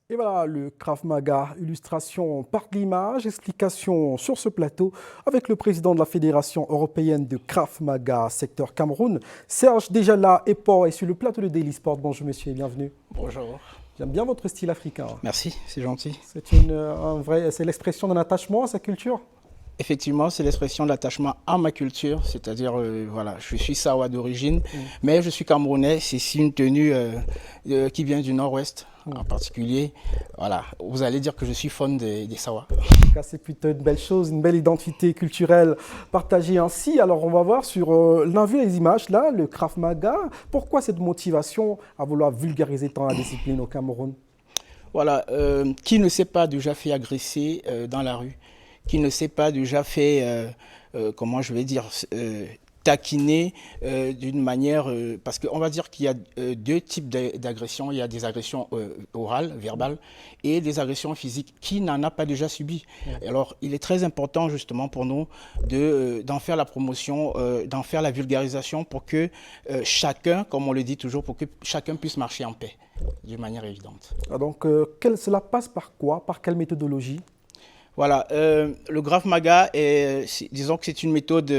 Et voilà le Krav Maga, illustration par l'image, explication sur ce plateau avec le président de la Fédération européenne de Krav Maga, secteur Cameroun, Serge Dejala Epor, est sur le plateau de Daily Sport. Bonjour monsieur et bienvenue. Bonjour. J'aime bien votre style africain. Merci, c'est gentil. C'est l'expression d'un attachement à sa culture. Effectivement, c'est l'expression d'attachement à ma culture, c'est-à-dire, voilà, je suis Sawa d'origine, mais je suis camerounais, c'est une tenue qui vient du nord-ouest en particulier. Voilà, vous allez dire que je suis fan des Sawa. En tout cas, c'est plutôt une belle chose, une belle identité culturelle partagée ainsi. Alors, on va voir sur, on a vu les images là, le Krav Maga. Pourquoi cette motivation à vouloir vulgariser tant la discipline au Cameroun? Voilà, qui ne s'est pas déjà fait agresser dans la rue? Qui ne s'est pas déjà fait, comment je vais dire, taquiner d'une manière, parce qu'on va dire qu'il y a deux types d'agressions. Il y a des agressions orales, verbales, et des agressions physiques. Qui n'en a pas déjà subi? Alors, il est très important justement pour nous d'en faire la promotion, d'en faire la vulgarisation pour que chacun, comme on le dit toujours, pour que chacun puisse marcher en paix, d'une manière évidente. Ah, donc, cela passe par quoi? Par quelle méthodologie? Voilà, le Krav Maga, disons que c'est une méthode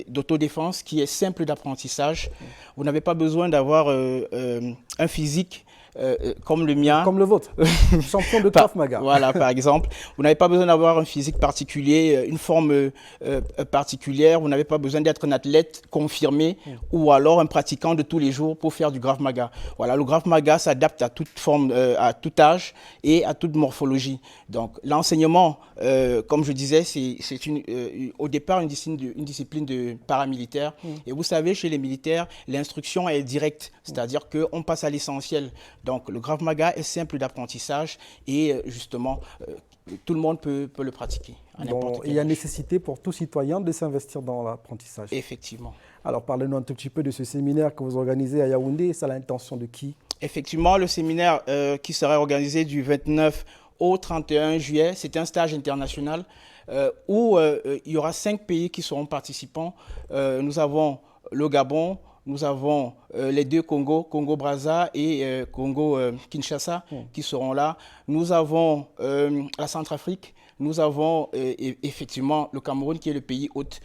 d'autodéfense qui est simple d'apprentissage. Vous n'avez pas besoin d'avoir un physique comme le mien. Comme le vôtre, champion de Krav Maga. Voilà, par exemple. Vous n'avez pas besoin d'avoir un physique particulier, une forme particulière. Vous n'avez pas besoin d'être un athlète confirmé ou alors un pratiquant de tous les jours pour faire du Krav Maga. Voilà, le Krav Maga s'adapte à toute forme, à tout âge et à toute morphologie. Donc, l'enseignement, comme je disais, c'est au départ une discipline de paramilitaire. Et vous savez, chez les militaires, l'instruction est directe, c'est-à-dire qu'on passe à l'essentiel. Donc, le Krav Maga est simple d'apprentissage et justement, tout le monde peut le pratiquer. Donc, il y a nécessité pour tout citoyen de s'investir dans l'apprentissage. Effectivement. Alors, parlez-nous un tout petit peu de ce séminaire que vous organisez à Yaoundé. C'est à l'intention de qui? Effectivement, le séminaire qui sera organisé du 29 au 31 juillet, c'est un stage international où il y aura 5 pays qui seront participants. Nous avons le Gabon, nous avons les deux Congos, Congo-Brazza et Congo-Kinshasa qui seront là. Nous avons la Centrafrique, nous avons effectivement le Cameroun qui est le pays hôte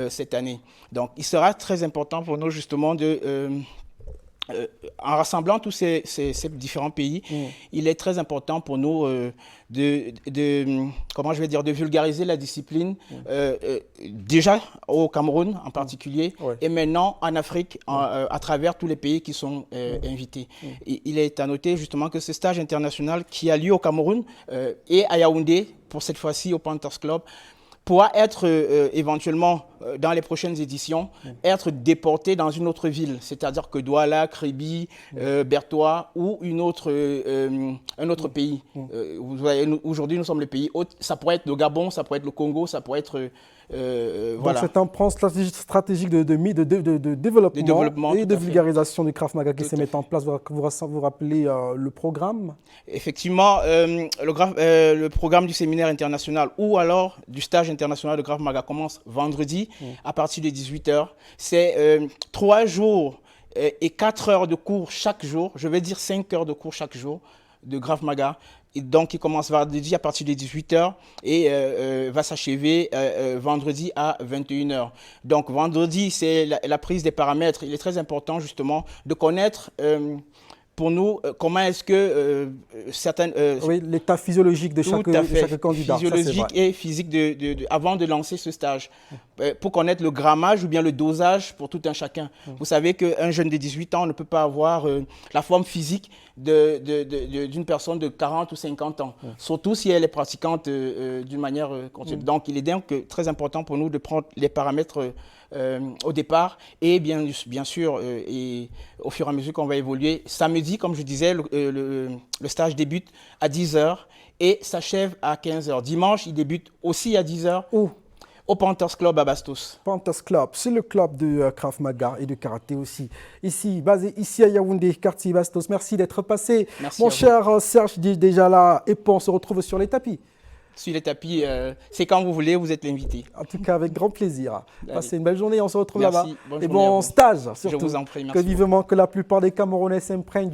cette année. Donc il sera très important pour nous justement en rassemblant tous ces différents pays, il est très important pour nous comment je vais dire, de vulgariser la discipline, déjà au Cameroun en particulier, et maintenant en Afrique, à travers tous les pays qui sont invités. Il est à noter justement que ce stage international qui a lieu au Cameroun et à Yaoundé, pour cette fois-ci au Panthers Club, pourra être éventuellement, dans les prochaines éditions, être déporté dans une autre ville, c'est-à-dire que Douala, Kribi, Bertoua ou un autre pays. Vous voyez, aujourd'hui, nous sommes le pays hôte. Ça pourrait être le Gabon, ça pourrait être le Congo, ça pourrait être... Donc c'est un plan stratégique de développement et de vulgarisation du Krav Maga qui se met en place. Vous rappelez le programme? Effectivement, le programme du séminaire international ou alors du stage international de Krav Maga commence vendredi à partir de 18 h. C'est 3 jours et 4 heures de cours chaque jour. Je vais dire 5 heures de cours chaque jour de Krav Maga. Et donc, il commence vendredi à partir de 18 h et va s'achever vendredi à 21 h. Donc, vendredi, c'est la prise des paramètres. Il est très important, justement, de connaître pour nous comment est-ce que certaines... oui, l'état physiologique de chaque candidat. Physiologique et physique avant de lancer ce stage. Pour connaître le grammage ou bien le dosage pour tout un chacun. Vous savez qu'un jeune de 18 ans ne peut pas avoir la forme physique d'une personne de 40 ou 50 ans. Surtout si elle est pratiquante d'une manière continue. Donc, il est donc très important pour nous de prendre les paramètres au départ et bien sûr, et au fur et à mesure qu'on va évoluer. Samedi, comme je disais, le stage débute à 10 h et s'achève à 15 h. Dimanche, il débute aussi à 10 h. Où? Au Panthers Club à Bastos. Panthers Club, c'est le club de Krav Maga et de karaté aussi. Ici, basé ici à Yaoundé, quartier Bastos. Merci d'être passé. Merci mon cher Serge Dejala Epor, on se retrouve sur les tapis. Sur les tapis, c'est quand vous voulez, vous êtes l'invité. En tout cas, avec grand plaisir. Passez une belle journée, on se retrouve là-bas. Bonne et bon stage, surtout. Je vous en prie, merci que vivement que la plupart des Camerounais s'imprègnent du